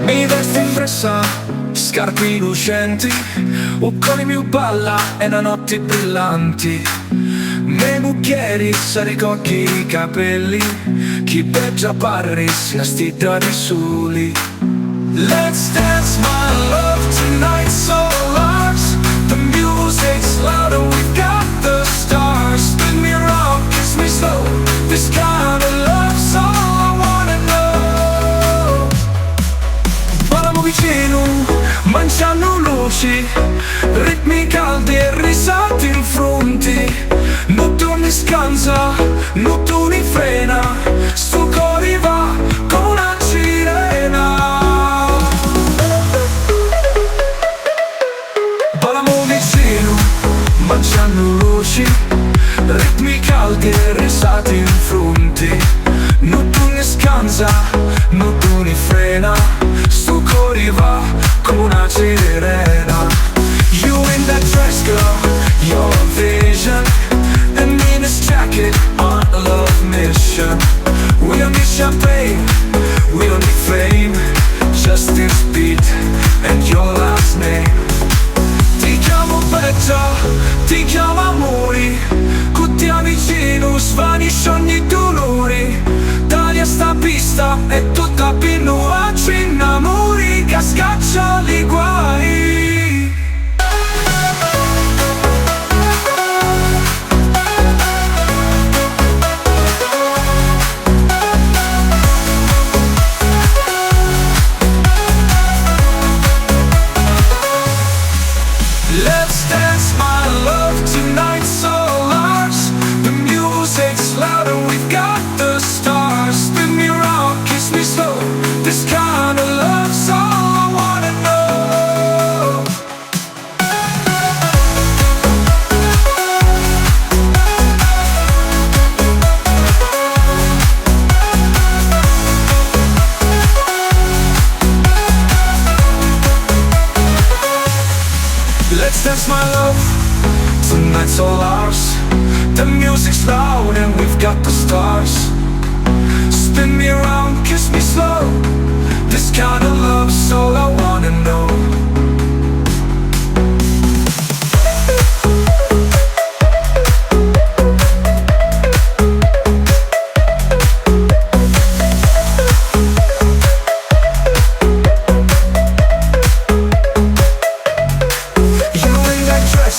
Mi vesti in pressa, scarpe lucenti, o con i miei balla e la notte brillanti. Nei mucchieri si ricocchi i capelli, chi beggia parri si stida di soli. Let's dance my love tonight so large. The music's louder, we've got the stars. Spin me around, kiss me slow. This kind of love's all I wanna know. Balliamo vicino, mangiando luci, ritmi caldi e risate in fronti. Notturni scansa, notturni frena, sto cuore va come una sirena. Balliamo vicino, mangiando luci, ritmi caldi e risate in fronti. Notturni scansa, notturni frena, sto cuore va come una sirena. You in that dress, girl, you're a vision. And me in this jacket on a love mission. We don't need champagne, we don't need fame, just this beat and your last name. Ti chiamo Petra, ti chiamo amori, con te vicino svanisce ogni dolore. Taglia sta pista e tutta pinnua ci innamori che scaccia i guai. Let's dance my love tonight so large. The music's louder, we've got the stars. Spin me around, kiss me slow. This kind of love's all I wanna know. Let's dance my love, tonight's all ours. The music's loud and we've got the stars. Spin me around, kiss me slow. This kind of love's all I wanna know.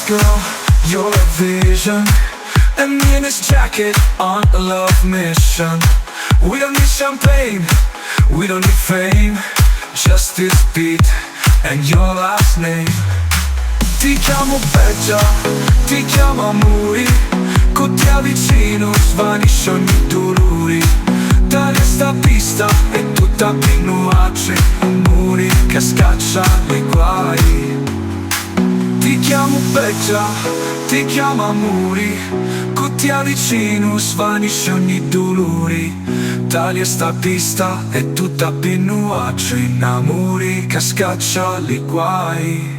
Girl, you're a vision. And me in this jacket on a love mission. We don't need champagne, we don't need fame, just this beat and your last name. Ti chiamo Petra, ti chiamo amori, con te vicino svanisce ogni dolore. Taglia sta pista e tutta pinuacce, amori che scaccia i guai. Ti chiamo Petra, ti chiamo amori, con te vicino svanisce ogni dolore. Taglia sta pista e tutta pinuaccia, innamori che scaccia i guai.